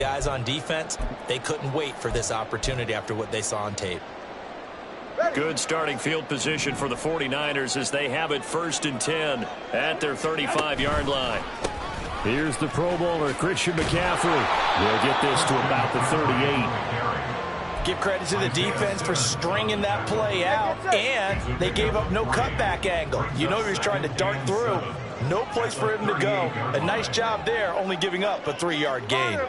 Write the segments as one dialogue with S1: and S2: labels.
S1: Guys on defense, they couldn't wait for this opportunity after what they saw on tape.
S2: Good starting field position for the 49ers as they have it 1st and 10 at their 35-yard line. Here's the Pro Bowler, Christian McCaffrey. He'll get this to about the 38.
S1: Give credit to the defense for stringing that play out, and they gave up no cutback angle. You know he was trying to dart through. No place for him to go. A nice job there, only giving up a 3-yard gain.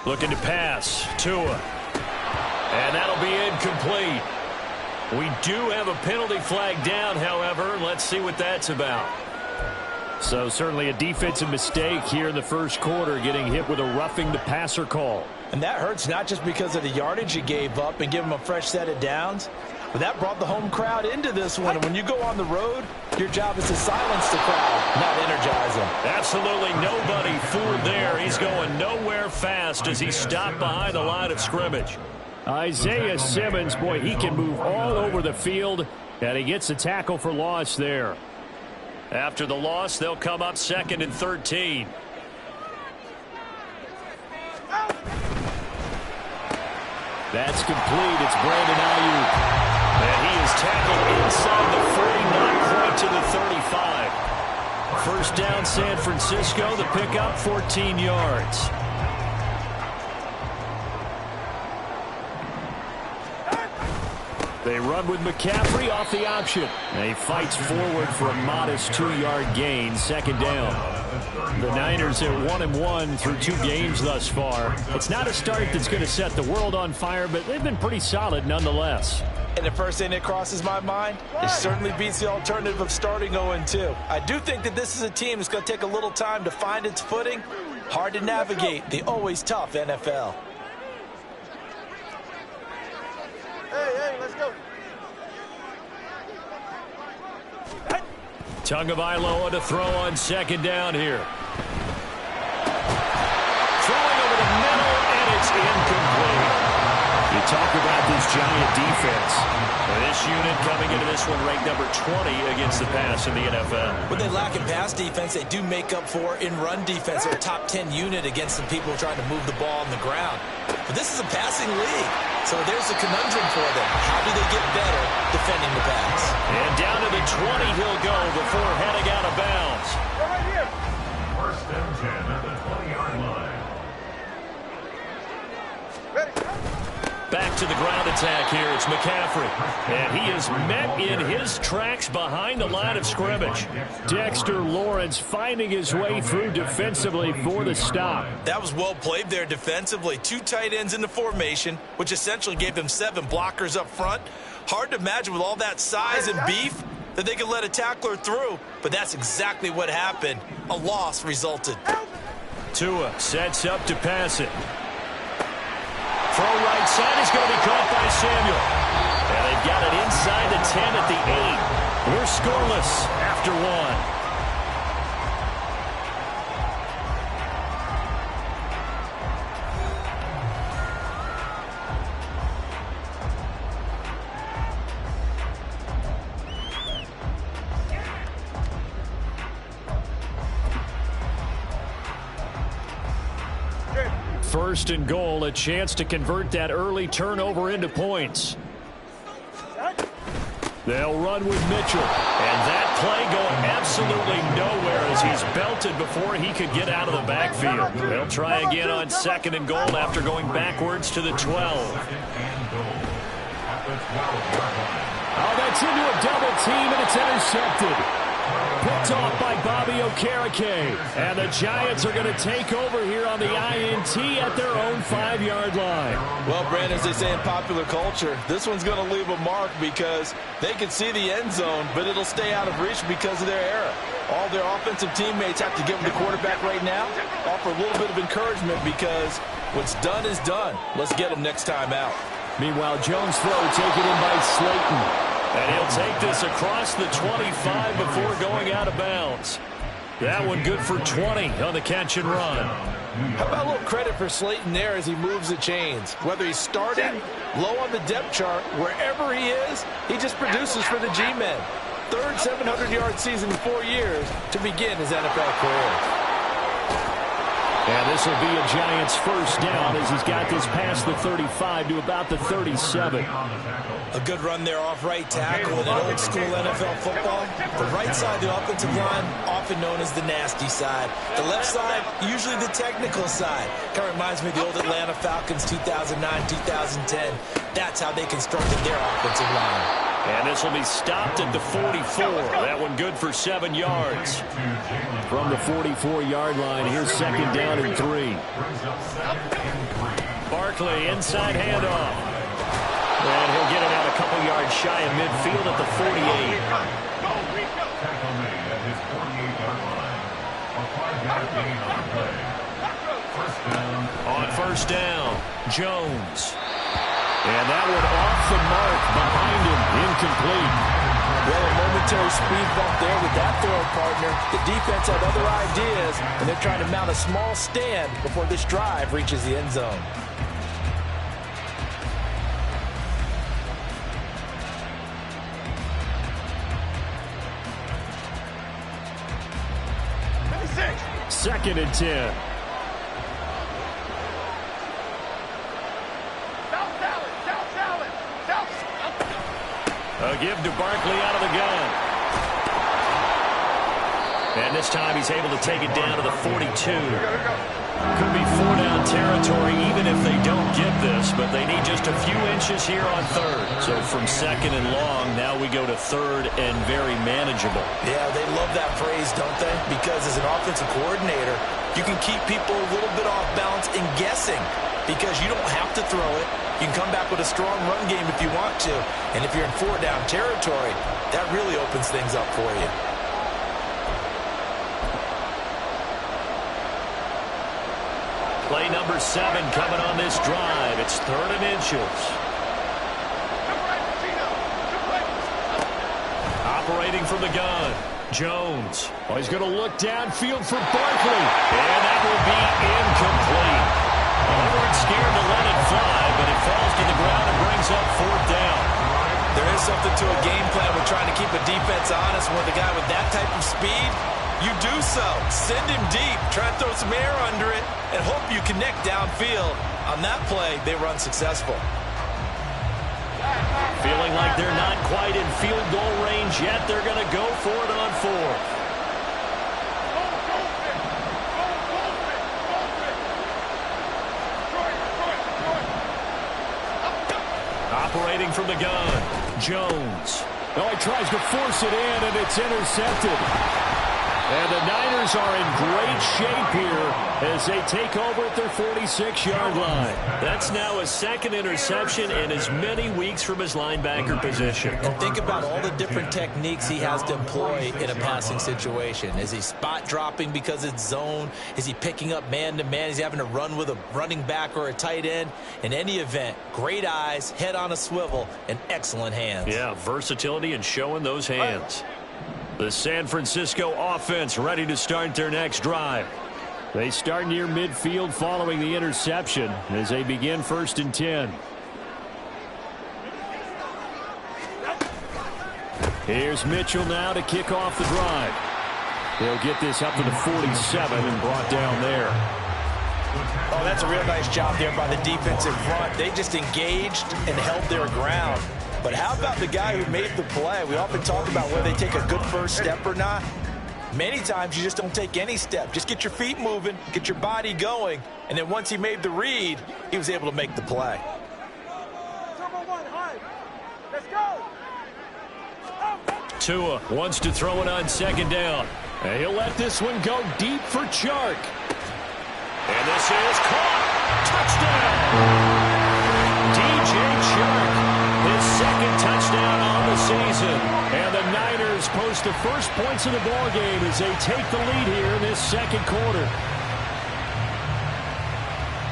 S2: Looking to pass, Tua. And that'll be incomplete. We do have a penalty flag down, however. Let's see what that's about. So certainly a defensive mistake here in the first quarter, getting hit with a roughing the passer call.
S1: And that hurts not just because of the yardage you gave up and give them a fresh set of downs, but that brought the home crowd into this one. And when you go on the road, your job is to silence the crowd, not energize them.
S2: Absolutely nobody fooled there. He's going nowhere fast as he stopped behind the line of scrimmage. Isaiah Simmons, boy, he can move all over the field, and he gets a tackle for loss there. After the loss, they'll come up 2nd and 13. That's complete. It's Brandon Ayuk. And he is tackled inside the 40, not quite to the 35. First down, San Francisco. The pickup, 14 yards. They run with McCaffrey off the option. And he fights forward for a modest 2-yard gain, 2nd down. The Niners at 1-1 through 2 games thus far. It's not a start that's going to set the world on fire, but they've been pretty solid nonetheless.
S1: And the first thing that crosses my mind, it certainly beats the alternative of starting 0-2. I do think that this is a team that's going to take a little time to find its footing. Hard to navigate the always tough NFL.
S3: Hey, let's go.
S2: Tagovailoa to throw on 2nd down here. Throwing over the middle, and it's incomplete. You talk about this Giant defense. This unit coming into this one ranked number 20 against the pass in the NFL.
S1: When they lack in pass defense, they do make up for in run defense. They're a top 10 unit against some people trying to move the ball on the ground. But this is a passing league, so there's a conundrum for them. How do they get better defending the pass?
S2: And down to the 20 he'll go before heading out of bounds.
S3: Right here.
S4: 1st and 10 at the 20-yard line.
S3: Ready.
S2: Back to the ground attack here. It's McCaffrey. And he is met in his tracks behind the line of scrimmage. Dexter Lawrence finding his way through defensively for the stop.
S1: That was well played there defensively. 2 tight ends in the formation, which essentially gave them 7 blockers up front. Hard to imagine with all that size and beef that they could let a tackler through, but that's exactly what happened. A loss resulted.
S2: Tua sets up to pass it. Throw right side is going to be caught by Samuel. And they've got it inside the 10 at the 8. We're scoreless after 1. First and goal, a chance to convert that early turnover into points. They'll run with Mitchell. And that play going absolutely nowhere as he's belted before he could get out of the backfield. They'll try again on 2nd and goal after going backwards to the 12.
S4: Oh,
S2: that's into a double team, and it's intercepted. Picked off by Bobby Okereke. And the Giants are going to take over here on the INT at their own 5-yard line.
S1: Well, Brandon, as they say in popular culture, this one's going to leave a mark because they can see the end zone, but it'll stay out of reach because of their error. All their offensive teammates have to give them the quarterback right now, offer a little bit of encouragement because what's done is done. Let's get them next time out.
S2: Meanwhile, Jones' throw taken in by Slayton. And he'll take this across the 25 before going out of bounds. That one good for 20 on the catch and run.
S1: How about a little credit for Slayton there as he moves the chains? Whether he's starting low on the depth chart, wherever he is, he just produces for the G-men. third 700-yard season in 4 years to begin his NFL career.
S2: And this will be a Giants first down as he's got this past the 35 to about the 37.
S1: A good run there off right tackle in an old school NFL football. The right side of the offensive line, often known as the nasty side. The left side, usually the technical side. Kind of reminds me of the old Atlanta Falcons 2009-2010. That's how they constructed their offensive line.
S2: And this will be stopped at the 44. That one good for 7 yards. From the 44-yard line, here's second down and 3. Barkley, inside handoff. And he'll get it out a couple yards shy of midfield at the 48. On first down, Jones. And that one off the mark behind him, incomplete.
S1: Well, a momentary speed bump there with that throw partner. The defense had other ideas, and they're trying to mount a small stand before this drive reaches the end zone.
S2: Second and 10. A give to Barkley out of the gun. And this time he's able to take it down to the 42. Could be 4-down territory even if they don't get this, but they need just a few inches here on third. So from second and long, now we go to third and very manageable.
S1: Yeah, they love that phrase, don't they? Because as an offensive coordinator, you can keep people a little bit off balance and guessing because you don't have to throw it. You can come back with a strong run game if you want to. And if you're in 4-down territory, that really opens things up for you.
S2: Play number 7 coming on this drive. It's third and inches. Operating from the gun, Jones. Oh, he's going to look downfield for Barkley. And that will be incomplete. They weren't scared to let it fly, but it falls to the ground and brings up fourth down.
S1: There is something to a game plan with trying to keep a defense honest. With a guy with that type of speed, you do so. Send him deep, try and throw some air under it, and hope you connect downfield. On that play, they were unsuccessful.
S2: Feeling like they're not quite in field goal range yet, they're going to go for it on fourth. Operating from the gun, Jones. Oh, he tries to force it in, and it's intercepted. And the Niners are in great shape here as they take over at their 46-yard line. That's now a second interception in as many weeks from his linebacker position.
S1: And think about all the different techniques he has to employ in a passing situation. Is he spot dropping because it's zone? Is he picking up man-to-man? Is he having to run with a running back or a tight end? In any event, great eyes, head on a swivel, and excellent hands.
S2: Yeah, versatility and showing those hands. The San Francisco offense ready to start their next drive. They start near midfield following the interception as they begin first and 10. Here's Mitchell now to kick off the drive. They'll get this up to the 47 and brought down there.
S1: Oh, that's a real nice job there by the defensive front. They just engaged and held their ground. But how about the guy who made the play? We often talk about whether they take a good first step or not. Many times you just don't take any step. Just get your feet moving, get your body going, and then once he made the read, he was able to make the play.
S3: Let's go.
S2: Tua wants to throw it on second down. And he'll let this one go deep for Chark. And this is caught. Touchdown. DJ Chark. His second touchdown on the season. And the Niners post the first points of the ballgame as they take the lead here in this second quarter.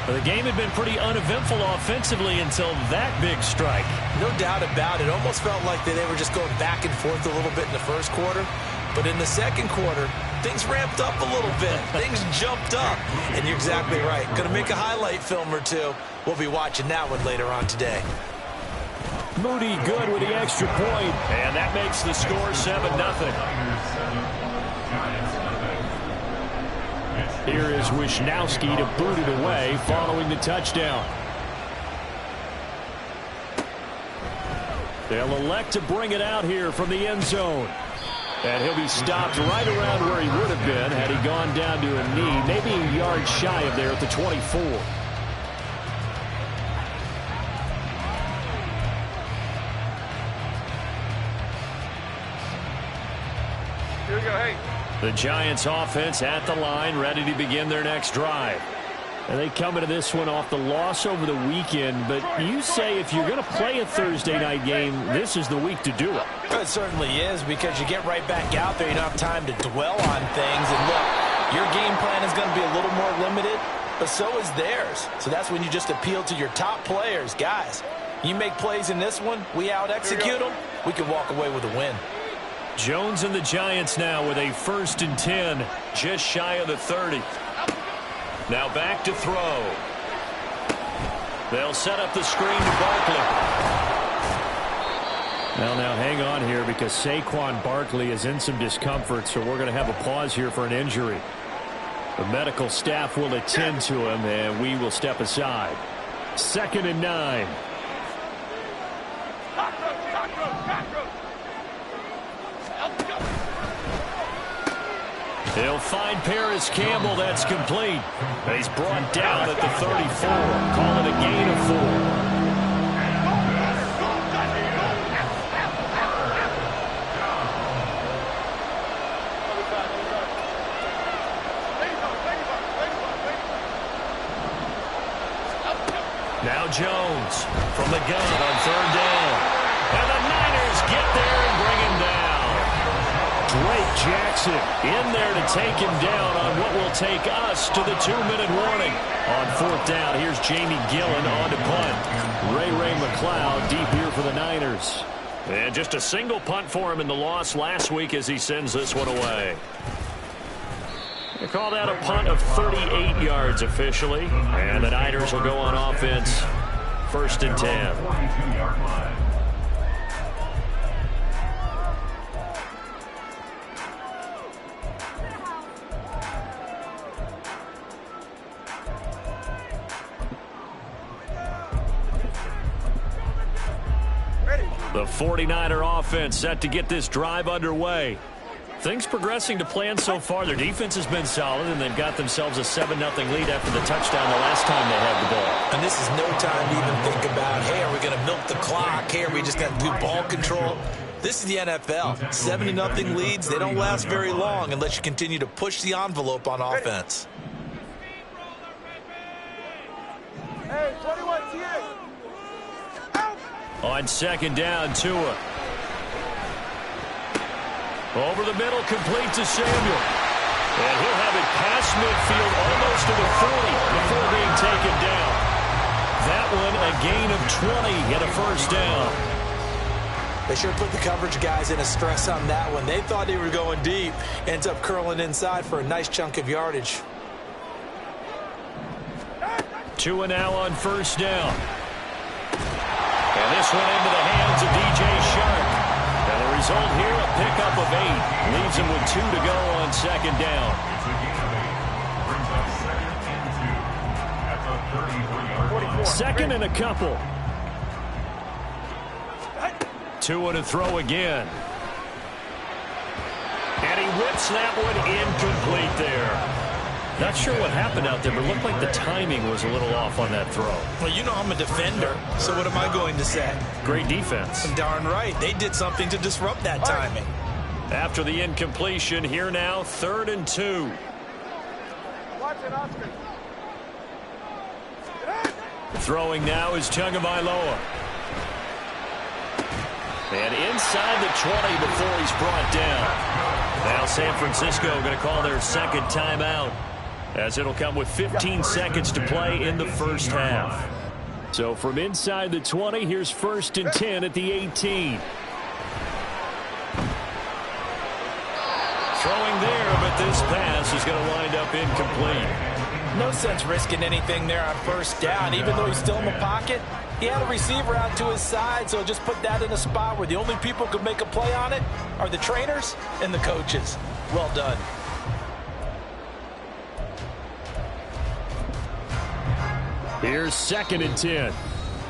S2: The game had been pretty uneventful offensively until that big strike.
S1: No doubt about it. Almost felt like they were just going back and forth a little bit in the first quarter. But in the second quarter, things ramped up a little bit. Things jumped up. And you're exactly right. Going to make a highlight film or two. We'll be watching that one later on today.
S2: Moody good with the extra point, and that makes the score 7-0. Here is Wisnowski to boot it away following the touchdown. They'll elect to bring it out here from the end zone. And he'll be stopped right around where he would have been had he gone down to a knee, maybe a yard shy of there at the 24.
S3: Here we go, hey.
S2: The Giants offense at the line, ready to begin their next drive. And they come into this one off the loss over the weekend, but you say if you're going to play a Thursday night game, this is the week to do it.
S1: It certainly is, because you get right back out there. You don't have time to dwell on things. And look, your game plan is going to be a little more limited, but so is theirs. So that's when you just appeal to your top players. Guys, you make plays in this one, we out-execute them, we can walk away with a win.
S2: Jones and the Giants now with a 1st and 10, just shy of the 30. Now back to throw. They'll set up the screen to Barkley. Now hang on here, because Saquon Barkley is in some discomfort, so we're going to have a pause here for an injury. The medical staff will attend to him, and we will step aside. 2nd and 9. He'll find Paris Campbell. That's complete. He's brought down at the 34. Call it a gain of 4. Now Jones from the gun on 3rd down. And the Niners get there and bring him down. Drake Jackson in there to take him down on what will take us to the 2-minute warning. On 4th down, here's Jamie Gillen on to punt. Ray McLeod deep here for the Niners. And just a single punt for him in the loss last week as he sends this one away. They call that a punt of 38 yards officially. And the Niners will go on offense. 1st and 10.
S4: 42-yard line.
S2: The 49er offense set to get this drive underway. Things progressing to plan so far. Their defense has been solid, and they've got themselves a 7-0 lead after the touchdown the last time they had the ball.
S1: And this is no time to even think about, hey, are we going to milk the clock? Hey, are we just going to do ball control? This is the NFL. 70-0 leads, they don't last very long unless you continue to push the envelope on offense.
S3: Hey, 21 here.
S2: On 2nd down, Tua. Over the middle, complete to Samuel. And he'll have it past midfield, almost to the 40 before being taken down. That one a gain of 20 and a 1st down.
S1: They sure put the coverage guys in a stress on that one. They thought they were going deep. Ends up curling inside for a nice chunk of yardage.
S2: Tua now on 1st down. And this one into the hands of DJ Shark. And the result here, a pickup of 8. Leaves him with 2 to go on 2nd down.
S4: It's a gain of 8. Brings up 2nd and 2 at the 33-yard line.
S2: 2nd and a couple. Tua to throw again. And he whips that one incomplete there. Not sure what happened out there, but it looked like the timing was a little off on that throw.
S1: Well, you know I'm a defender, so what am I going to say?
S2: Great defense.
S1: Darn right. They did something to disrupt that timing.
S2: After the incompletion, here now, 3rd and 2.
S3: Watch it, Oscar.
S2: Throwing now is Tagovailoa. And inside the 20 before he's brought down. Now San Francisco going to call their 2nd timeout, as it'll come with 15 seconds to play in the 1st half. So from inside the 20, here's 1st and 10 at the 18. Throwing there, but this pass is going to wind up incomplete.
S1: No sense risking anything there on first down. Even though he's still in the pocket, he had a receiver out to his side, so just put that in a spot where the only people who could make a play on it are the trainers and the coaches. Well done.
S2: Here's 2nd and 10.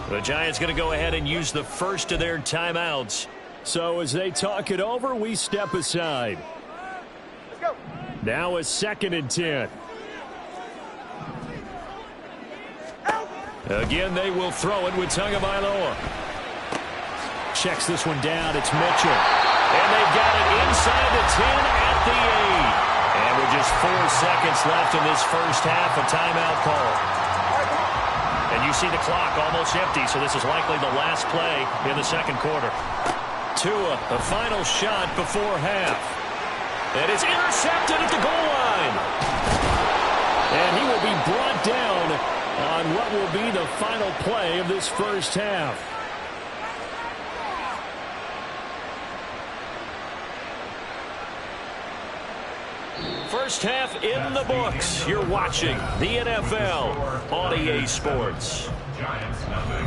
S2: The Giants going to go ahead and use the first of their timeouts. So as they talk it over, we step aside.
S3: Let's go.
S2: Now a 2nd and 10. Again, they will throw it with Tagovailoa. Checks this one down. It's Mitchell. And they've got it inside the 10 at the 8. And with just 4 seconds left in this first half, a timeout call. And you see the clock almost empty, so this is likely the last play in the second quarter. Tua, the final shot before half. And it's intercepted at the goal line. And he will be brought down on what will be the final play of this first half. First half in the books. You're watching the NFL on EA Sports.
S4: Giants nothing.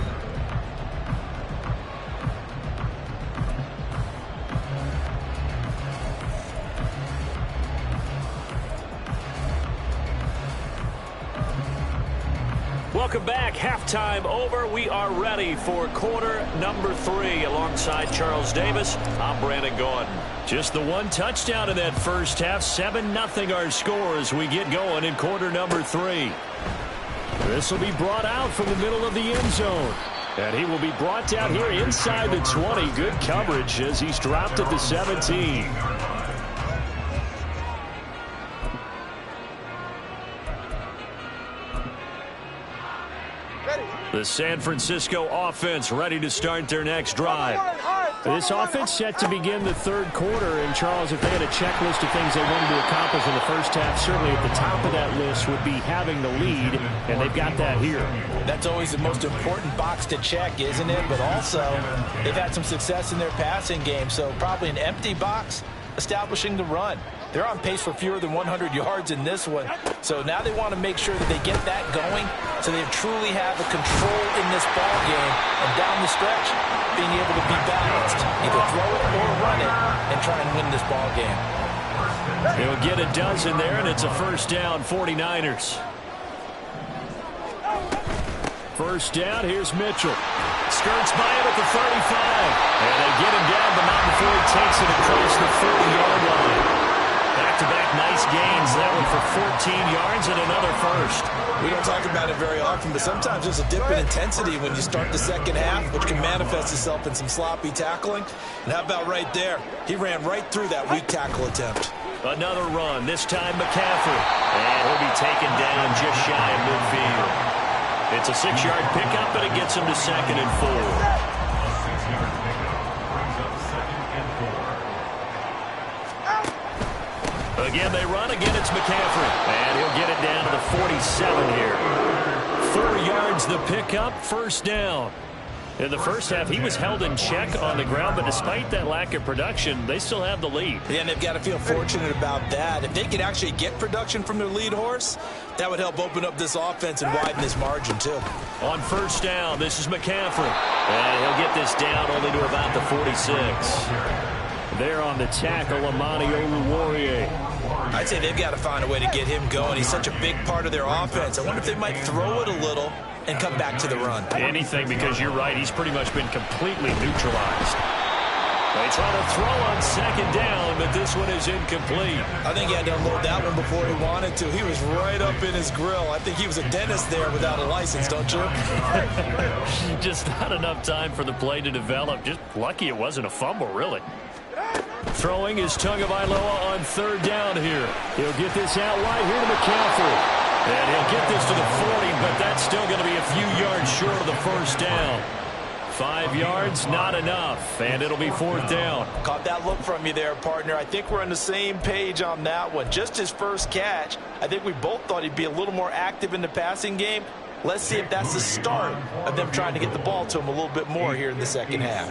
S2: Welcome back. Halftime over. We are ready for quarter number 3. Alongside Charles Davis, I'm Brandon Gaudin. Just the one touchdown in that first half. 7-0 our score as we get going in quarter number 3. This will be brought out from the middle of the end zone. And he will be brought down here inside the 20. Good coverage as he's dropped at the 17. The San Francisco offense ready to start their next drive. This offense set to begin the third quarter. And, Charles, if they had a checklist of things they wanted to accomplish in the first half, certainly at the top of that list would be having the lead, and they've got that here.
S1: That's always the most important box to check, isn't it? But also, they've had some success in their passing game, so probably an empty box establishing the run. They're on pace for fewer than 100 yards in this one. So now they want to make sure that they get that going so they truly have a control in this ball game. And down the stretch, being able to be balanced. Either throw it or run it and try and win this ball game.
S2: They'll get a dozen there, and it's a first down, 49ers. First down, here's Mitchell. Skirts by him at the 35. And they get him down, but not before he takes it across the 40-yard line. Back-to-back nice gains. That one for 14 yards and another first.
S1: We don't talk about it very often, but sometimes there's a dip in intensity when you start the second half, which can manifest itself in some sloppy tackling. And how about right there? He ran right through that weak tackle attempt.
S2: Another run, this time McCaffrey. And he'll be taken down just shy of midfield. It's a 6-yard pickup, but it gets him to 2nd and 4.
S4: A 6-yard pickup brings up 2nd and 4.
S2: Again, they run. Again, it's McCaffrey. And he'll get it down to the 47 here. 4 yards the pickup, first down. In the first half, he was held in check on the ground, but despite that lack of production, they still have the lead.
S1: Yeah, and they've got to feel fortunate about that. If they could actually get production from their lead horse, that would help open up this offense and widen this margin, too.
S2: On first down, this is McCaffrey. And he'll get this down only to about the 46. There on the tackle, Amani Oluwarie.
S1: I'd say they've got to find a way to get him going. He's such a big part of their offense. I wonder if they might throw it a little and come back to the run.
S2: Anything, because you're right, he's pretty much been completely neutralized. They try to throw on second down, but this one is incomplete.
S1: I think he had to unload that one before he wanted to. He was right up in his grill. I think he was a dentist there without a license, don't you?
S2: Just not enough time for the play to develop. Just lucky it wasn't a fumble, really. Throwing is Tagovailoa on third down here. He'll get this out wide here to McCaffrey. And he'll get this to the 40, but that's still going to be a few yards short of the first down. 5 yards, not enough, and it'll be fourth down.
S1: Caught that look from you there, partner. I think we're on the same page on that one. Just his first catch. I think we both thought he'd be a little more active in the passing game. Let's see if that's the start of them trying to get the ball to him a little bit more here in the second half.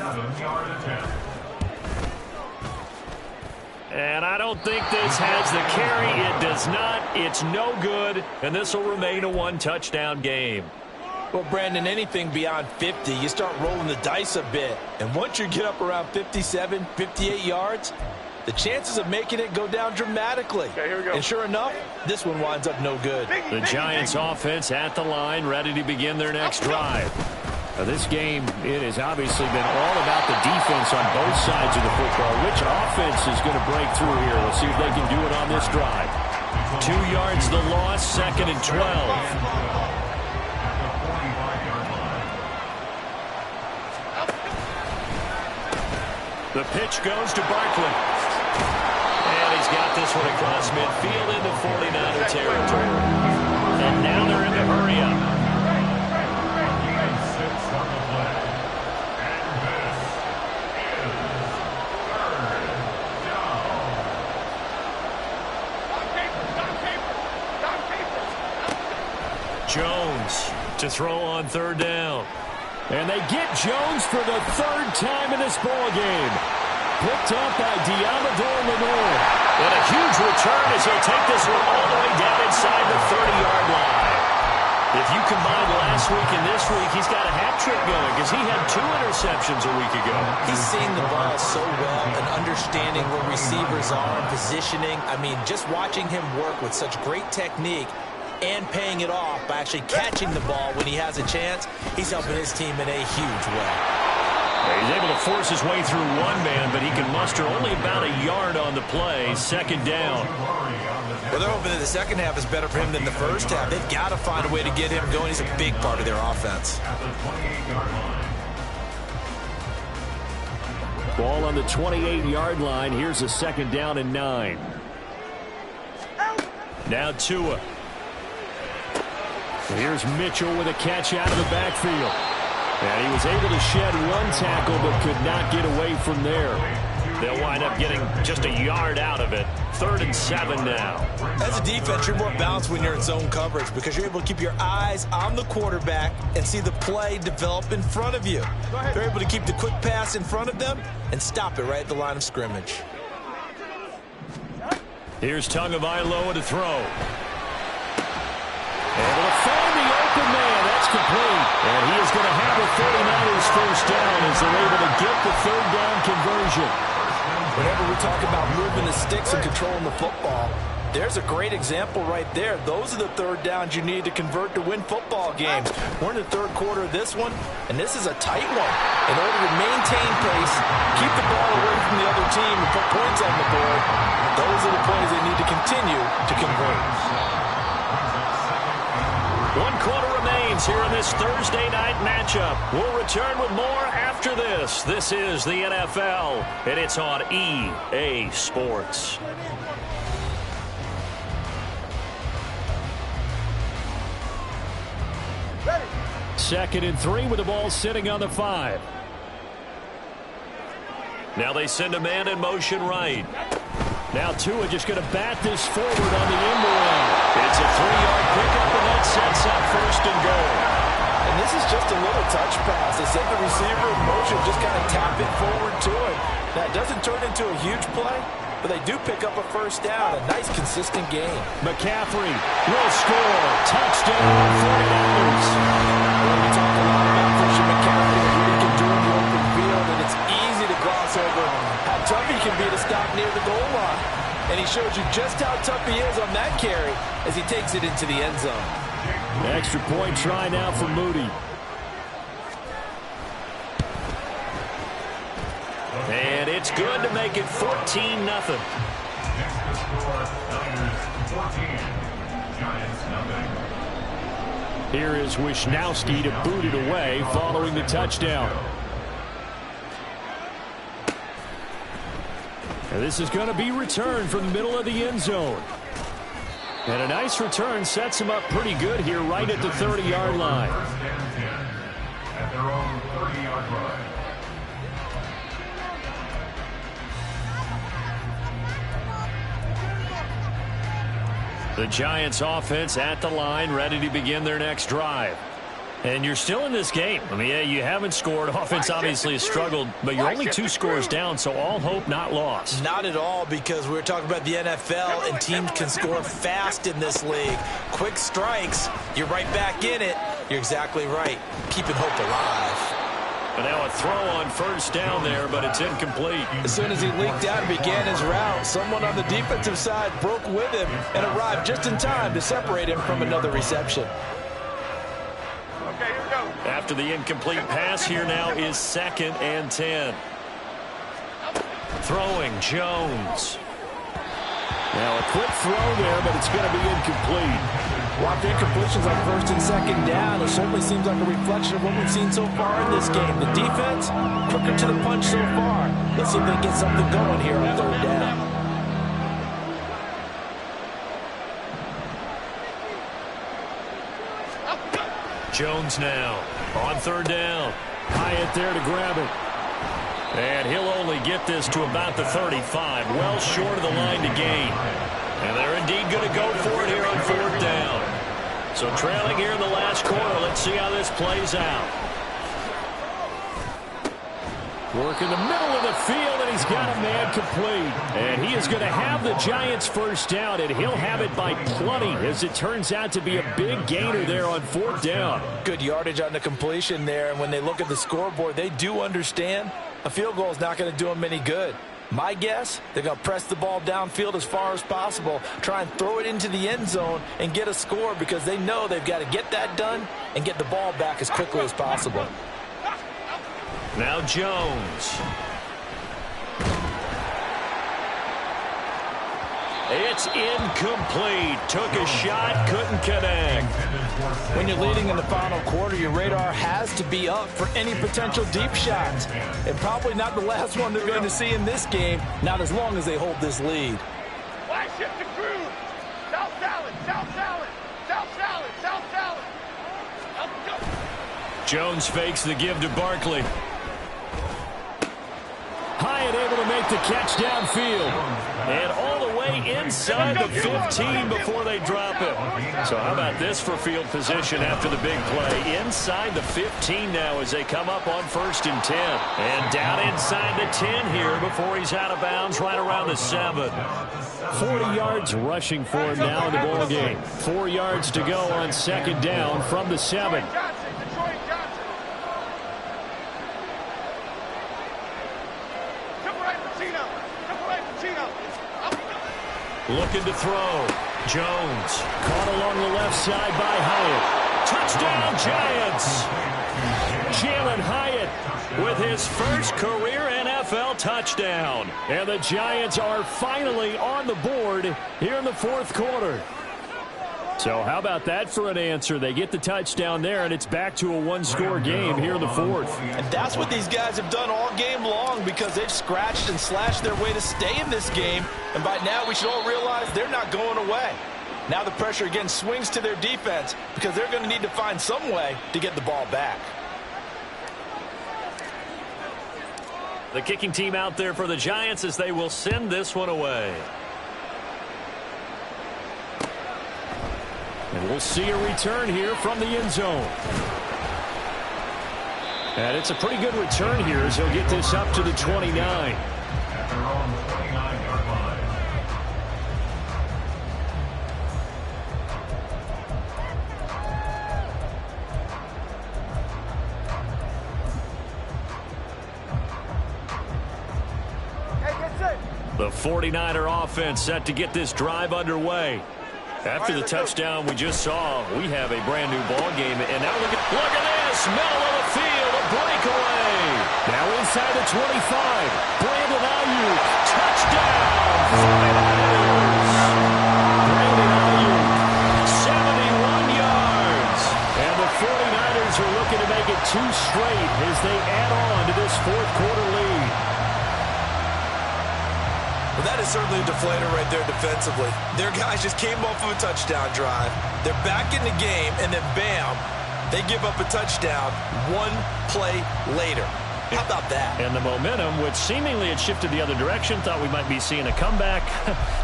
S2: And I don't think this has the carry. It does not. It's no good. And this will remain a one-touchdown game.
S1: Well, Brandon, anything beyond 50, you start rolling the dice a bit. And once you get up around 57, 58 yards, the chances of making it go down dramatically.
S3: Okay, here we go.
S1: And sure enough, this one winds up no good.
S2: The Giants offense at the line, ready to begin their next drive. Now, this game, it has obviously been all about the defense on both sides of the football. Which offense is going to break through here? We'll see if they can do it on this drive. 2 yards the loss, 2nd and 12. The pitch goes to Barkley. And he's got this one across midfield into 49er territory. And now they're in the hurry-up. Jones to throw on 3rd down. And they get Jones for the 3rd time in this ball game. Picked up by Diamador Lenore. And a huge return as he'll take this one all the way down inside the 30-yard line. If you combine last week and this week, he's got a hat trick going because he had 2 interceptions a week ago.
S1: He's seen the ball so well and understanding where receivers are and positioning. I mean, just watching him work with such great technique and paying it off by actually catching the ball when he has a chance, he's helping his team in a huge way.
S2: He's able to force his way through one man, but he can muster only about a yard on the play. 2nd down.
S1: Well, they're hoping that the second half is better for him than the first half. They've got to find a way to get him going. He's a big part of their offense.
S2: Ball on the 28-yard line. Here's a 2nd down and 9. Now Tua. Here's Mitchell with a catch out of the backfield. And he was able to shed 1 tackle but could not get away from there. They'll wind up getting just a yard out of it. 3rd and 7 now.
S1: As a defense, you're more balanced when you're in zone coverage because you're able to keep your eyes on the quarterback and see the play develop in front of you. They're able to keep the quick pass in front of them and stop it right at the line of scrimmage.
S2: Here's Tagovailoa to throw. Able to find the open man. That's complete. And he is going to have a 49ers first down as they're able to get the 3rd down conversion.
S1: Whenever we talk about moving the sticks and controlling the football, there's a great example right there. Those are the 3rd downs you need to convert to win football games. We're in the 3rd quarter of this one, and this is a tight one. In order to maintain pace, keep the ball away from the other team and put points on the board, those are the plays they need to continue to convert.
S2: 1 quarter remains here in this Thursday night matchup. We'll return with more after this. This is the NFL, and it's on EA Sports.
S3: Ready.
S2: 2nd and 3 with the ball sitting on the 5. Now they send a man in motion right. Now Tua just going to bat this forward on the end around. It's a 3-yard pickup, and that sets up 1st and goal.
S1: And this is just a little touch pass. They send the receiver in motion, just kind of tap it forward to him. Now, it doesn't turn into a huge play, but they do pick up a 1st down. A nice, consistent game.
S2: McCaffrey will score. Touchdown, 49ers.
S1: Well, we talk a lot about Christian McCaffrey and what he can do in the open field, and it's easy to gloss over how tough he can be to stop near the goal line. And he shows you just how tough he is on that carry as he takes it into the end zone.
S2: Extra point try now for Moody. And it's good to make it 14-0.
S4: Next to score, Niners 14, Giants nothing.
S2: Here is Wisnowski to boot it away following the touchdown. And this is going to be returned from the middle of the end zone. And a nice return sets him up pretty good here right at the 30-yard line.
S4: 1st and 10 at their own 30-yard line.
S2: The Giants offense at the line, ready to begin their next drive. And you're still in this game. I mean, yeah, you haven't scored. Offense obviously has struggled, but you're only 2 scores down, so all hope not lost.
S1: Not at all, because we're talking about the NFL, and teams can score fast in this league. Quick strikes, you're right back in it. You're exactly right. Keeping hope alive.
S2: And now a throw on first down there, but it's incomplete.
S1: As soon as he leaked out and began his route, someone on the defensive side broke with him and arrived just in time to separate him from another reception.
S2: After the incomplete pass, here now is 2nd and 10. Throwing Jones.
S5: Now a quick throw there, but it's going to be incomplete.
S1: Walked incompletions on 1st and 2nd down. It certainly seems like a reflection of what we've seen so far in this game. The defense, quicker to the punch so far. Let's see if they can get something going here on 3rd down.
S2: Jones now on 3rd down.
S5: Hyatt there to grab it.
S2: And he'll only get this to about the 35, well short of the line to gain. And they're indeed going to go for it here on 4th down. So trailing here in the last quarter, let's see how this plays out.
S5: Work in the middle of the field, and he's got a man complete.
S2: And he is going to have the Giants' first down, and he'll have it by plenty, as it turns out to be a big gainer there on 4th down.
S1: Good yardage on the completion there, and when they look at the scoreboard, they do understand a field goal is not going to do them any good. My guess, they're going to press the ball downfield as far as possible, try and throw it into the end zone and get a score, because they know they've got to get that done and get the ball back as quickly as possible.
S2: Now Jones. It's incomplete. Took a shot, couldn't connect.
S1: When you're leading in the final quarter, your radar has to be up for any potential deep shots. And probably not the last one they're going to see in this game, not as long as they hold this lead.
S3: Wide shift to Cruz. South salad, south salad, south salad, south salad. Let's go.
S2: Jones fakes the give to Barkley.
S5: Hyatt able to make the catch downfield.
S2: And all the way inside the 15 before they drop it. So how about this for field position after the big play? Inside the 15 now as they come up on 1st and 10. And down inside the 10 here before he's out of bounds right around the 7.
S5: 40 yards rushing for him now in the ball game. 4 yards to go on 2nd down from the 7.
S2: Looking to throw. Jones.
S5: Caught along the left side by Hyatt.
S2: Touchdown, Giants.
S5: Jalin Hyatt
S2: with his first career NFL touchdown.
S5: And the Giants are finally on the board here in the 4th quarter. So how about that for an answer? They get the touchdown there, and it's back to a 1-score game here in the 4th.
S1: And that's what these guys have done all game long, because they've scratched and slashed their way to stay in this game. And by now we should all realize they're not going away. Now the pressure again swings to their defense, because they're going to need to find some way to get the ball back.
S2: The kicking team out there for the Giants as they will send this one away.
S5: And we'll see a return here from the end zone. And it's a pretty good return here as he'll get this up to the 29.
S4: At their own 29-yard line.
S2: The 49er offense set to get this drive underway. After the touchdown we just saw, we have a brand new ball game. And now look at this, middle of the field, a breakaway.
S5: Now inside the 25, Brandon Ayuk,
S2: touchdown, 49ers.
S5: Brandon Ayuk,
S2: 71 yards.
S5: And the 49ers are looking to make it 2 straight as they add on to this 4th quarter lead.
S1: Well, that is certainly a deflator right there defensively. Their guys just came off of a touchdown drive. They're back in the game, and then bam, they give up a touchdown 1 play later. How about that?
S2: And the momentum, which seemingly had shifted the other direction, thought we might be seeing a comeback.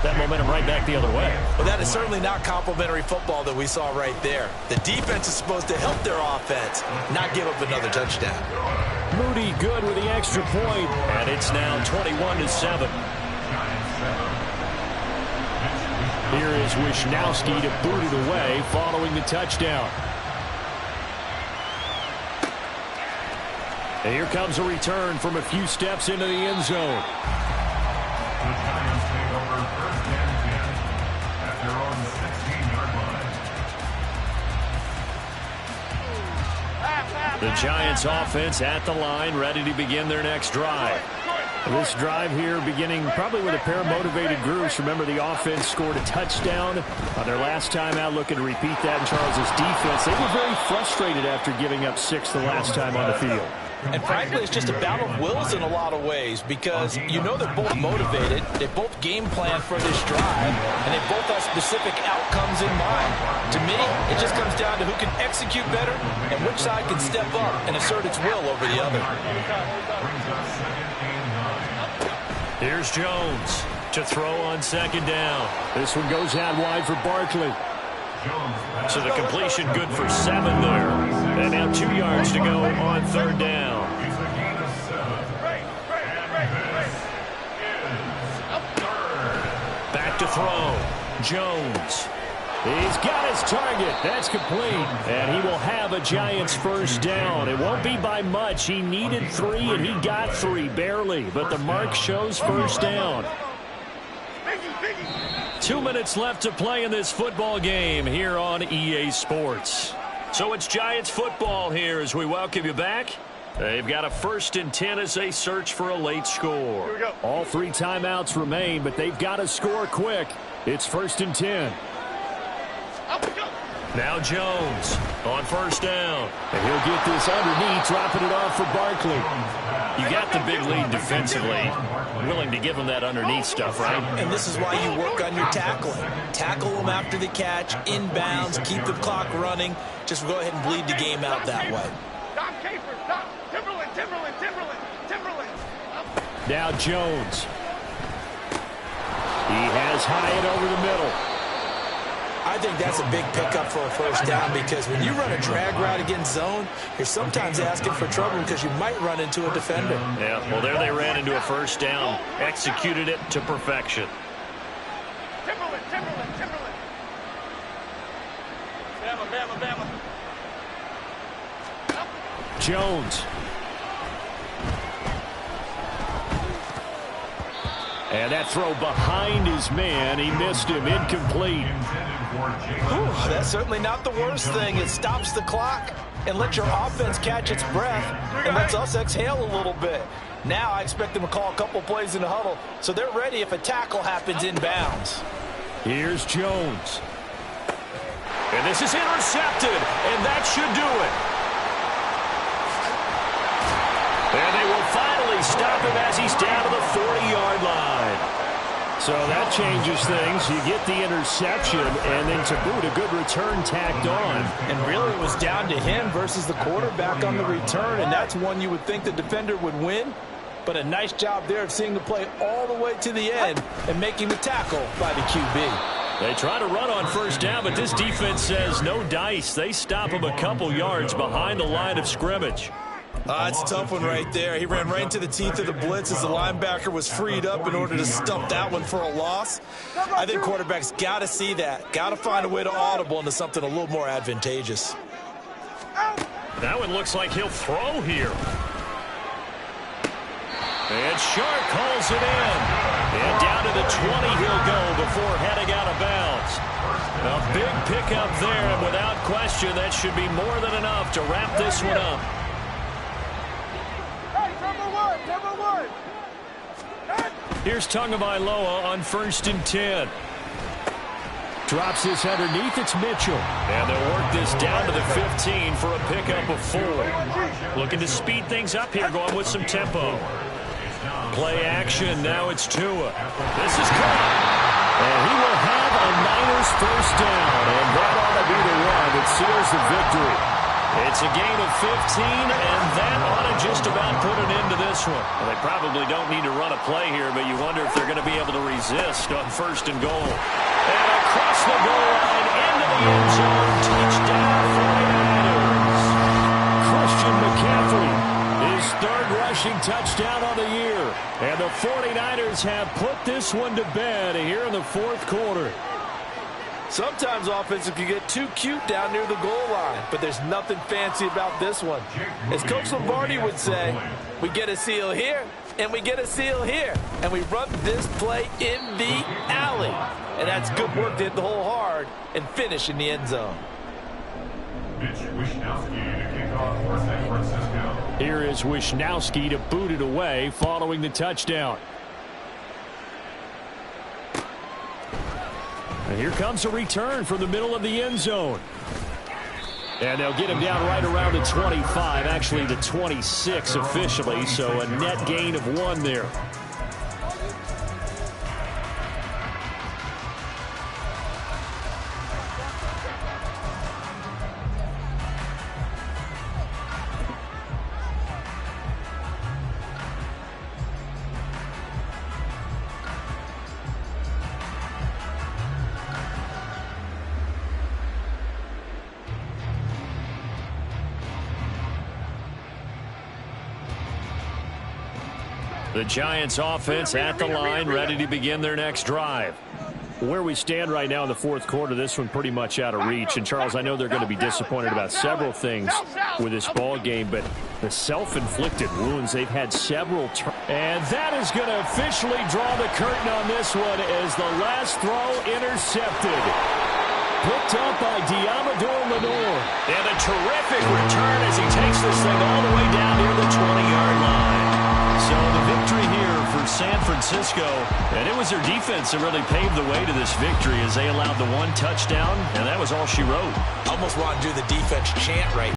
S2: That momentum right back the other way.
S1: Well, that is certainly not complimentary football that we saw right there. The defense is supposed to help their offense, not give up another touchdown.
S2: Moody good with the extra point, and it's now 21-7. Here is Wisnowski to boot it away following the touchdown. And here comes a return from a few steps into the end zone.
S4: The Giants take over first and 10 at their own 16-yard line.
S2: The Giants offense at the line, ready to begin their next drive. This drive here beginning probably with a pair of motivated groups. Remember, the offense scored a touchdown on their last time out, looking to repeat that in Charles' defense. They were very frustrated after giving up 6 the last time on the field.
S1: And frankly, it's just a battle of wills in a lot of ways because you know they're both motivated, they both game plan for this drive, and they both have specific outcomes in mind. To me, it just comes down to who can execute better and which side can step up and assert its will over the other.
S2: Here's Jones to throw on second down. This one goes out wide for Barkley. So the completion good for 7 there. And now 2 yards to go on third down. Back to throw. Jones. He's got his target. That's complete. And he will have a Giants first down. It won't be by much. He needed 3, and he got 3, barely. But the mark shows first down. 2 minutes left to play in this football game here on EA Sports. So it's Giants football here as we welcome you back. They've got a 1st and 10 as they search for a late score. All 3 timeouts remain, but they've got to score quick. It's 1st and 10. Now Jones on first down.
S5: And he'll get this underneath, dropping it off for Barkley.
S2: You got the big lead defensively. Willing to give him that underneath stuff, right?
S1: And this is why you work on your tackling. Tackle them after the catch, inbounds, keep the clock running. Just go ahead and bleed the game out that way.
S3: Stop, Caper, stop. Timberland.
S5: Now Jones. He has Hyatt over the middle.
S1: I think that's a big pickup for a first down because when you run a drag route against zone, you're sometimes asking for trouble because you might run into a defender.
S2: Yeah, well, there they ran into a first down, executed it to perfection.
S3: Timberland. Bama.
S5: Jones. And that throw behind his man. He missed him. Incomplete.
S1: Ooh, that's certainly not the worst thing. It stops the clock and lets your offense catch its breath and lets us exhale a little bit. Now I expect them to call a couple plays in the huddle so they're ready if a tackle happens inbounds.
S5: Here's Jones.
S2: And this is intercepted, and that should do it. And they will finally stop him as he's down to the 40-yard line.
S5: So that changes things. You get the interception, and then to boot, a good return tacked on.
S1: And really it was down to him versus the quarterback on the return, and that's one you would think the defender would win. But a nice job there of seeing the play all the way to the end and making the tackle by the QB.
S2: They try to run on first down, but this defense says no dice. They stop him a couple yards behind the line of scrimmage.
S1: It's a tough one right there. He ran right into the teeth of the blitz as the linebacker was freed up in order to stump that one for a loss. I think quarterbacks got to see that. Got to find a way to audible into something a little more advantageous.
S2: That one looks like he'll throw here. And Shark calls it in. And down to the 20 he'll go before heading out of bounds. A big pickup there, and without question, that should be more than enough to wrap this one up.
S3: Number one.
S2: Here's Tagovailoa on 1st and 10.
S5: Drops this underneath. It's Mitchell.
S2: And they'll work this down to the 15 for a pickup of 4. Looking to speed things up here, going with some tempo. Play action. Now it's Tua. This is caught.
S5: And he will have a Niners first down. And that ought to be the one that seals the victory.
S2: It's a gain of 15, and that ought to just about put an end to this one. Well, they probably don't need to run a play here, but you wonder if they're going to be able to resist on 1st and goal. And across the goal line, into the end zone, touchdown 49ers. Christian McCaffrey, his 3rd rushing touchdown on the year. And the 49ers have put this one to bed here in the 4th quarter.
S1: Sometimes offenses can get too cute down near the goal line, but there's nothing fancy about this one. As Coach Lombardi would say, we get a seal here, and we get a seal here, and we run this play in the alley. And that's good work to hit the hole hard and finish in the end zone.
S4: Mitch Wishnowsky to kick off for San Francisco.
S2: Here is Wishnowsky to boot it away following the touchdown. And here comes a return from the middle of the end zone. And they'll get him down right around the 25, actually the 26 officially, so a net gain of 1 there. The Giants offense at the line, ready to begin their next drive. Where we stand right now in the 4th quarter, this one pretty much out of reach. And, Charles, I know they're going to be disappointed about several things with this ball game, but the self-inflicted wounds, they've had several and that is going to officially draw the curtain on this one as the last throw intercepted. Picked up by Diamador Lenore. And a terrific return as he takes this thing all the way down near the 20-yard line. So the victory here for San Francisco, and it was their defense that really paved the way to this victory as they allowed the 1 touchdown, and that was all she wrote.
S1: Almost want to do the defense chant right